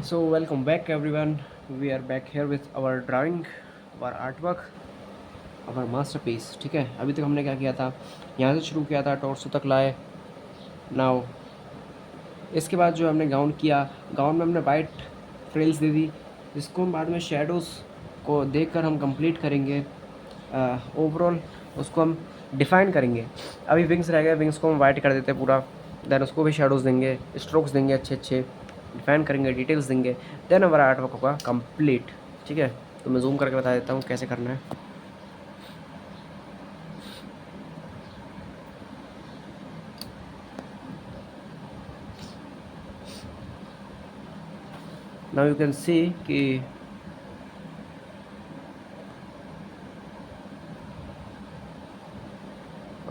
So welcome back everyone. We are back here with our drawing, our artwork, our masterpiece. ठीक है, अभी तक हमने क्या किया था, यहाँ से शुरू किया था, टॉर्सो तक लाए। नाउ इसके बाद जो हमने गाउन किया, गाउन में हमने वाइट फ्रिल्स दे दी, जिसको हम बाद में शेडोज़ को देखकर हम कंप्लीट करेंगे। ओवरऑल उसको हम डिफ़ाइन करेंगे। अभी विंग्स रह गए, विंग्स को हम वाइट कर देते हैं पूरा, देन उसको भी शेडोज़ देंगे, स्ट्रोक्स देंगे, अच्छे अच्छे डिफ़ाइन करेंगे, डिटेल्स देंगे, देन हमारा आर्ट वर्क होगा कंप्लीट। ठीक है, तो मैं जूम करके बता देता हूँ कैसे करना है। नाउ यू कैन सी कि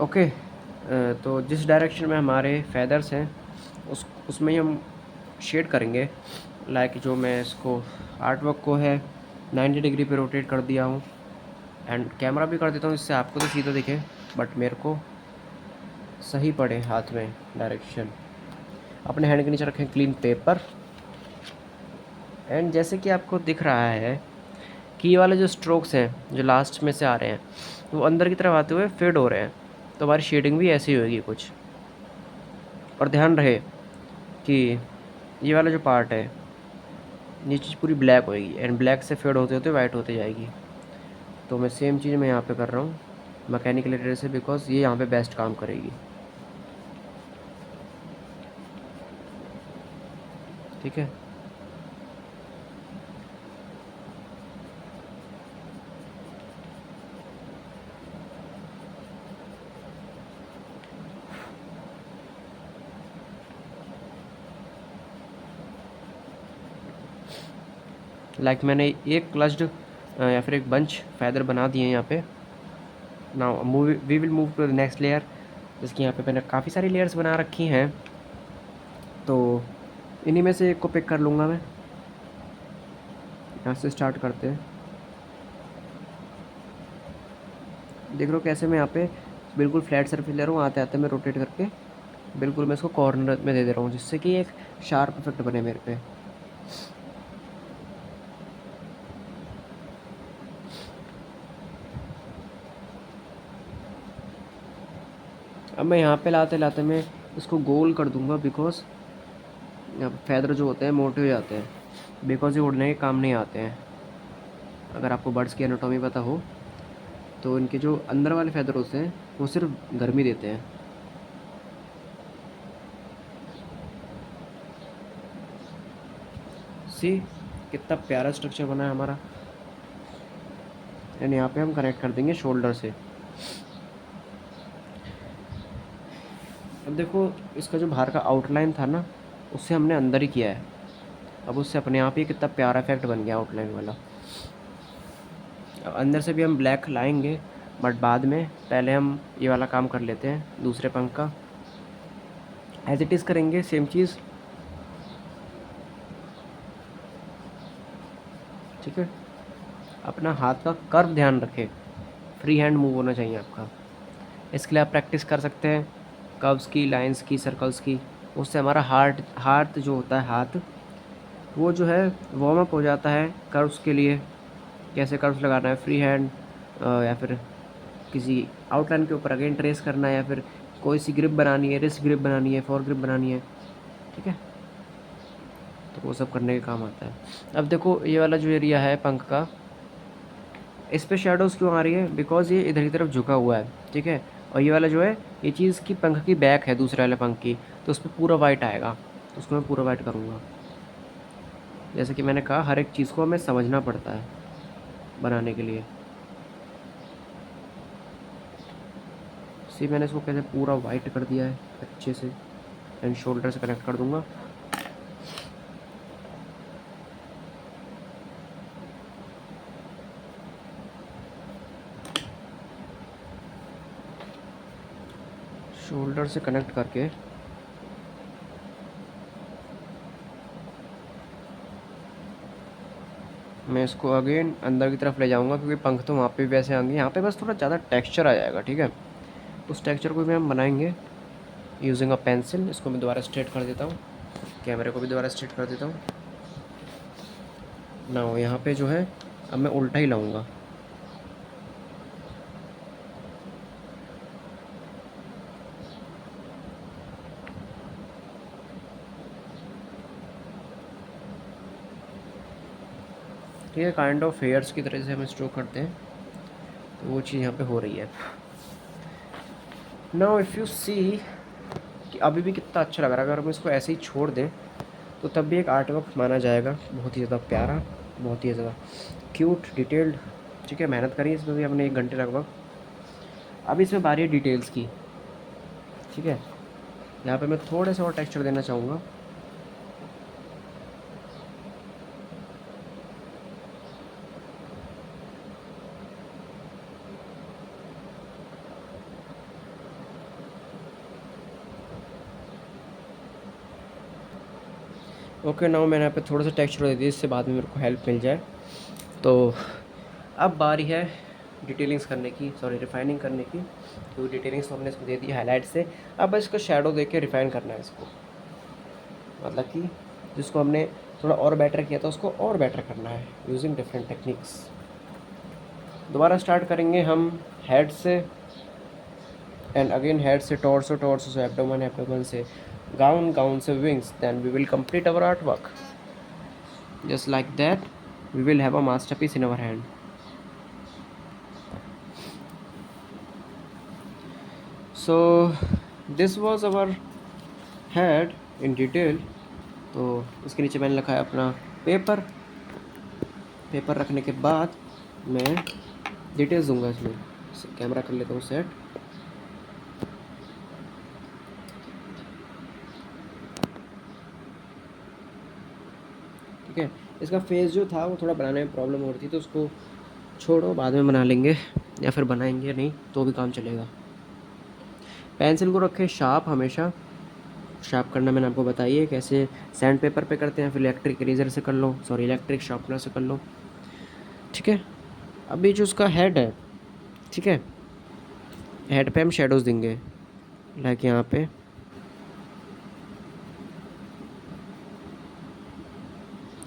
ओके, तो जिस डायरेक्शन में हमारे फेदर्स हैं उसमें ही हम शेड करेंगे। लाइक जो मैं इसको आर्ट वर्क को है 90 डिग्री पे रोटेट कर दिया हूँ, एंड कैमरा भी कर देता हूँ, इससे आपको तो सीधा दिखे बट मेरे को सही पड़े हाथ में डायरेक्शन। अपने हैंड के नीचे रखें क्लीन पेपर, एंड जैसे कि आपको दिख रहा है कि ये वाले जो स्ट्रोक्स हैं जो लास्ट में से आ रहे हैं वो अंदर की तरफ आते हुए फेड हो रहे हैं, तो हमारी शेडिंग भी ऐसी होगी कुछ। और ध्यान रहे कि ये वाला जो पार्ट है ये चीज़ पूरी ब्लैक होएगी, एंड ब्लैक से फेड होते होते वाइट होते जाएगी। तो मैं सेम चीज़ मैं यहाँ पे कर रहा हूँ मैकेनिकल एडिटर से, बिकॉज ये यहाँ पे बेस्ट काम करेगी। ठीक है, लाइक मैंने एक क्लच्ड या फिर एक बंच फैदर बना दिए हैं यहाँ पे। Now we will move to the next layer, जिसकी यहाँ पे मैंने काफ़ी सारी लेयर्स बना रखी हैं, तो इन्हीं में से एक को पिक कर लूँगा मैं। यहाँ से स्टार्ट करते हैं। देख रहे हो कैसे मैं यहाँ पे बिल्कुल फ्लैट सरफेस ले रहा हूँ, आते आते मैं रोटेट करके बिल्कुल मैं इसको कॉर्नर में दे दे रहा हूँ, जिससे कि एक शार्प इफेक्ट बने मेरे पे। अब मैं यहाँ पे लाते लाते मैं इसको गोल कर दूँगा, बिकॉज फैदर जो होते हैं मोटे हो जाते हैं, बिकॉज ये उड़ने के काम नहीं आते हैं। अगर आपको बर्ड्स की एनाटॉमी पता हो तो इनके जो अंदर वाले फैदर होते हैं वो सिर्फ गर्मी देते हैं। सी कितना प्यारा स्ट्रक्चर बना है हमारा, एंड यहाँ पे हम कनेक्ट कर देंगे शोल्डर से। अब देखो इसका जो बाहर का आउटलाइन था ना, उससे हमने अंदर ही किया है, अब उससे अपने आप ही कितना प्यारा इफेक्ट बन गया आउटलाइन वाला। अब अंदर से भी हम ब्लैक लाएंगे, बट बाद में पहले हम ये वाला काम कर लेते हैं दूसरे पंख का। एज इट इज़ करेंगे सेम चीज़। ठीक है, अपना हाथ का कर्व ध्यान रखें, फ्री हैंड मूव होना चाहिए आपका। इसके लिए आप प्रैक्टिस कर सकते हैं कर्व्स की, लाइंस की, सर्कल्स की। उससे हमारा हाथ जो होता है हाथ, वो जो है वार्म अप हो जाता है कर्व्स के लिए। कैसे कर्व्स लगाना है, फ्री हैंड या फिर किसी आउटलाइन के ऊपर अगेन ट्रेस करना है, या फिर कोई सी ग्रिप बनानी है, रिस्ट ग्रिप बनानी है, फॉर ग्रिप बनानी है। ठीक है, तो वो सब करने के काम आता है। अब देखो ये वाला जो एरिया है पंख का, इस पर शेडोज़ क्यों आ रही है, बिकॉज ये इधर की तरफ झुका हुआ है। ठीक है, और ये वाला जो है ये चीज़ की पंख की बैक है दूसरे वाले पंख की, तो उस पर पूरा वाइट आएगा, तो उसको मैं पूरा वाइट करूँगा। जैसे कि मैंने कहा हर एक चीज़ को हमें समझना पड़ता है बनाने के लिए। सी मैंने इसको कैसे पूरा वाइट कर दिया है अच्छे से, एंड शोल्डर से कनेक्ट कर दूँगा। शोल्डर से कनेक्ट करके मैं इसको अगेन अंदर की तरफ ले जाऊंगा, क्योंकि पंख तो वहाँ पे भी वैसे आएंगे, यहाँ पे बस थोड़ा ज़्यादा टेक्सचर आ जाएगा। ठीक है, उस टेक्सचर को भी हम बनाएंगे यूजिंग अ पेंसिल। इसको मैं दोबारा स्ट्रेट कर देता हूँ, कैमरे को भी दोबारा स्ट्रेट कर देता हूँ। ना हो यहाँ पे जो है, अब मैं उल्टा ही लाऊंगा। ठीक है, काइंड ऑफ हेयर्स की तरह से हम स्ट्रोक करते हैं, तो वो चीज़ यहाँ पे हो रही है। नाउ इफ़ यू सी कि अभी भी कितना अच्छा लग रहा है, अगर हम इसको ऐसे ही छोड़ दें तो तब भी एक आर्ट वर्क माना जाएगा, बहुत ही ज़्यादा प्यारा, बहुत ही ज़्यादा क्यूट, डिटेल्ड। ठीक है, मेहनत करी इसमें भी हमने 1 घंटे लगभग। अब इसमें बारी है डिटेल्स की। ठीक है, यहाँ पे मैं थोड़े से और टेक्सचर देना चाहूँगा। ओके, नाउ मैंने यहाँ पे थोड़ा सा टेक्सचर दे दिया, इससे बाद में मेरे को हेल्प मिल जाए। तो अब बारी है डिटेलिंग्स करने की, सॉरी रिफाइनिंग करने की। तो डिटेलिंग्स तो हमने इसको दे दी हाईलाइट से, अब बस इसको शेडो दे के रिफाइन करना है इसको, मतलब कि जिसको हमने थोड़ा और बेटर किया था उसको और बेटर करना है यूजिंग डिफरेंट टेक्निक्स। दोबारा स्टार्ट करेंगे हम हेड से, एंड अगेन हेड से टॉर्सो, टॉर्सो से एब्डोमेन, एब्डोमेन से गाउन, गाउन से wings, then we will complete our art work. Just like that, we will have a masterpiece in our hand. So this was our head in detail. तो इसके नीचे मैंने लिखा है अपना पेपर। पेपर रखने के बाद मैं डिटेल्स दूंगा इसमें। कैमरा कर लेता हूँ सेट। ठीक है, इसका फेस जो था वो थोड़ा बनाने में प्रॉब्लम हो रही थी, तो उसको छोड़ो, बाद में बना लेंगे, या फिर बनाएंगे नहीं तो भी काम चलेगा। पेंसिल को रखें शार्प हमेशा। शार्प करना मैंने आपको बताई है कैसे, सैंड पेपर पे करते हैं, फिर इलेक्ट्रिक इरेजर से कर लो, सॉरी इलेक्ट्रिक शार्पनर से कर लो। ठीक है, अभी जो उसका हेड है, ठीक है, हेड पे हम शेडोज़ देंगे, लाइक यहाँ पे,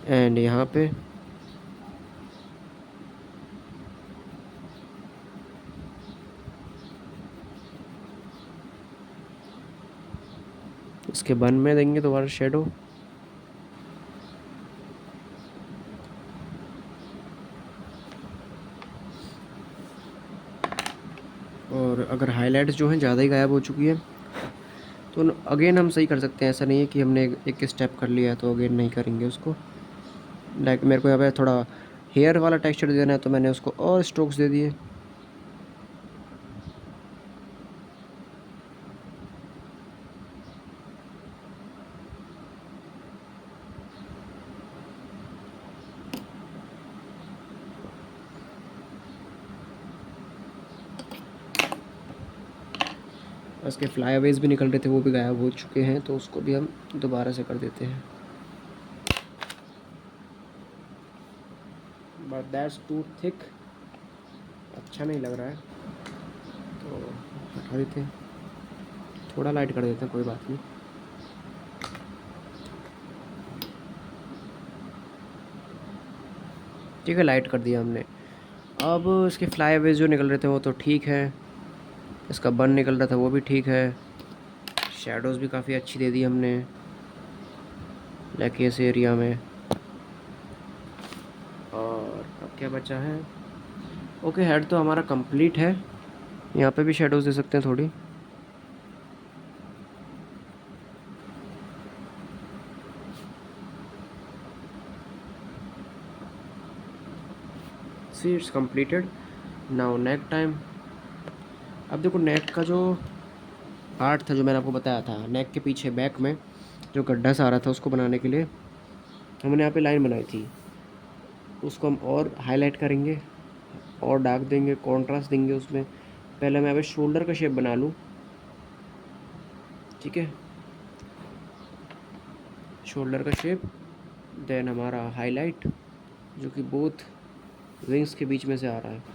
एंड यहाँ पे, इसके बन में देंगे दोबारा शेडो। और अगर हाईलाइट्स जो हैं ज़्यादा ही गायब हो चुकी है तो अगेन हम सही कर सकते हैं, ऐसा नहीं है कि हमने एक स्टेप कर लिया है तो अगेन नहीं करेंगे उसको। लाइक मेरे को यहाँ पे थोड़ा हेयर वाला टेक्सचर देना है, तो मैंने उसको और स्ट्रोक्स दे दिए। उसके फ्लाईअवेज भी निकल रहे थे, वो भी गायब हो चुके हैं, तो उसको भी हम दोबारा से कर देते हैं। बट दैट्स टू थिक, अच्छा नहीं लग रहा है, तो हटा देते हैं, थोड़ा लाइट कर देते हैं, कोई बात नहीं। ठीक है, लाइट कर दिया हमने। अब इसके फ्लाईअवेज जो निकल रहे थे वो तो ठीक है, इसका बन निकल रहा था वो भी ठीक है, शेडोज़ भी काफ़ी अच्छी दे दी हमने लाइक इस एरिया में। और अब क्या बचा है, ओके हेड तो हमारा कंप्लीट है, यहाँ पे भी शेडोज़ दे सकते हैं थोड़ी। See it's completed. Now neck time. अब देखो नेक का जो पार्ट था जो मैंने आपको बताया था, नेक के पीछे बैक में जो गड्ढा सा आ रहा था, उसको बनाने के लिए हमने यहाँ पे लाइन बनाई थी, उसको हम और हाईलाइट करेंगे और डार्क देंगे, कॉन्ट्रास्ट देंगे उसमें। पहले मैं यहाँ पे शोल्डर का शेप बना लूँ। ठीक है, शोल्डर का शेप, देन हमारा हाईलाइट जो कि बोथ विंग्स के बीच में से आ रहा है।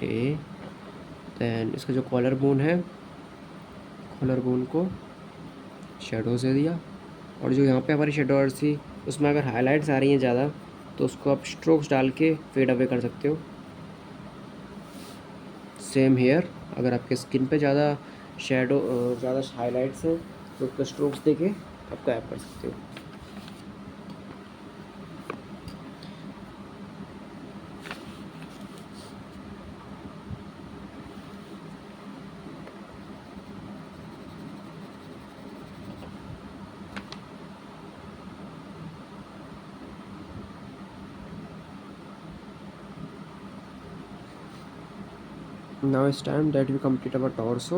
ओके, दैन इसका जो कॉलर बोन है, कॉलर बोन को शेडो से दिया, और जो यहाँ पे हमारी शेडो आर्ट्स थी उसमें अगर हाईलाइट्स आ रही हैं ज़्यादा तो उसको आप स्ट्रोक्स डाल के फेड अवे कर सकते हो। सेम हेयर, अगर आपके स्किन पे ज़्यादा शेडो ज़्यादा हाईलाइट्स हैं तो उसका स्ट्रोक्स दे के आप गायब कर सकते हो। Now it's time that we complete our torso.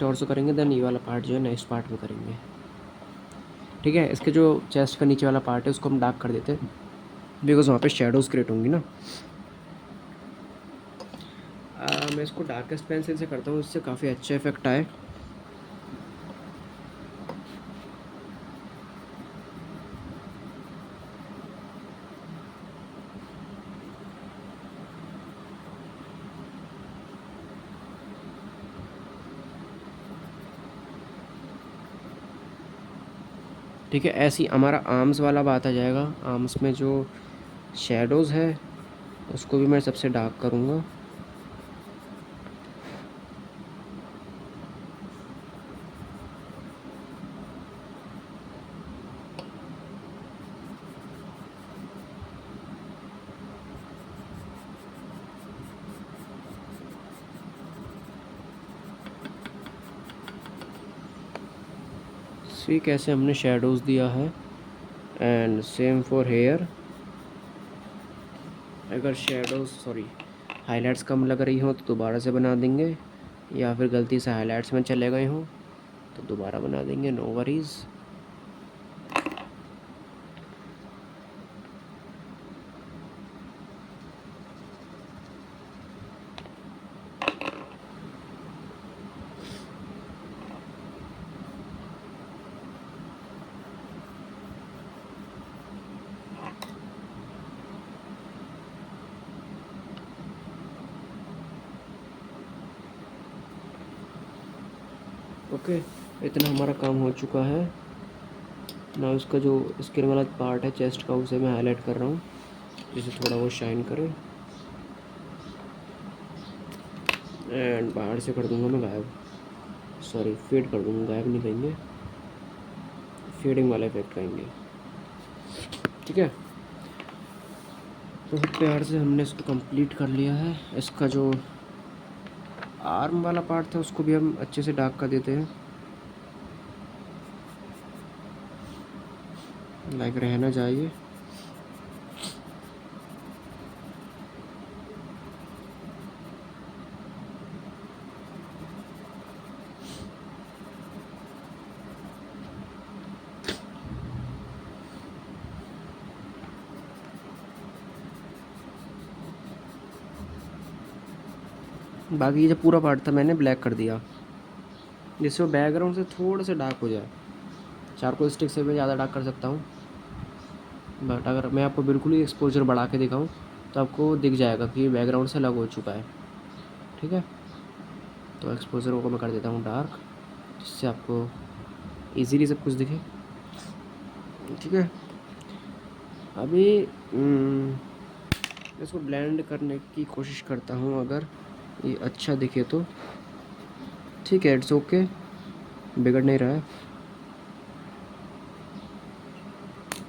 Torso करेंगे, देन ये वाला पार्ट जो है नेक्स्ट पार्ट में करेंगे। ठीक है, इसके जो चेस्ट का नीचे वाला पार्ट है उसको हम डार्क कर देते हैं बिकॉज वहाँ पे शेडोज़ क्रिएट होंगी ना। मैं इसको डार्केस्ट पेंसिल से करता हूँ, इससे काफ़ी अच्छा इफेक्ट आए। ठीक है, ऐसी हमारा आर्म्स वाला बात आ जाएगा। आर्म्स में जो शेडोज़ है उसको भी मैं सबसे डार्क करूँगा। सी कैसे हमने शेडोज़ दिया है, एंड सेम फॉर हेयर। अगर हाइलाइट्स कम लग रही हो तो दोबारा से बना देंगे, या फिर गलती से हाइलाइट्स में चले गए हों तो दोबारा बना देंगे, नो वरीज़। ओके, इतना हमारा काम हो चुका है। ना उसका जो स्किन वाला पार्ट है चेस्ट का उसे मैं हाईलाइट कर रहा हूँ जिसे थोड़ा वो शाइन करे, एंड बाहर से कर दूंगा मैं गायब, सॉरी फेड कर दूंगा, गायब नहीं करेंगे, फेडिंग वाला इफेक्ट करेंगे। ठीक है, तो प्यार से हमने इसको कंप्लीट कर लिया है। इसका जो आर्म वाला पार्ट था उसको भी हम अच्छे से डार्क कर देते हैं, लाइक रहना चाहिए। बाकी ये जो पूरा पार्ट था मैंने ब्लैक कर दिया जिससे वो बैकग्राउंड से थोड़ा सा डार्क हो जाए। चारकोल स्टिक से भी ज़्यादा डार्क कर सकता हूँ, बट अगर मैं आपको बिल्कुल ही एक्सपोजर बढ़ा के दिखाऊँ तो आपको दिख जाएगा कि बैकग्राउंड से अलग हो चुका है। ठीक है, तो एक्सपोजर को मैं कर देता हूँ डार्क, जिससे आपको इजीली सब कुछ दिखे। ठीक है, अभी इसको ब्लेंड करने की कोशिश करता हूँ, अगर ये अच्छा दिखे तो ठीक है, इट्स ओके, बिगड़ नहीं रहा है।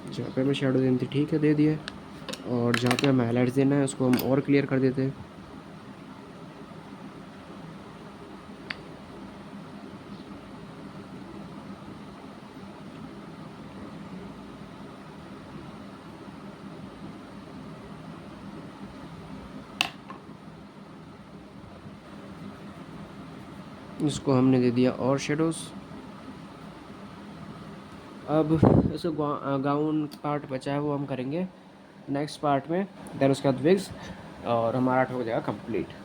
जहाँ पे हमें शेडो देनी थी ठीक है दे दिया, और जहाँ पे हमें हाईलाइट्स देना है उसको हम और क्लियर कर देते हैं। इसको हमने दे दिया और शेडोज़। अब इसको गाउन पार्ट बचा है वो हम करेंगे नेक्स्ट पार्ट में, देन उसके बाद विग्स, और हमारा आर्ट हो जाएगा कंप्लीट।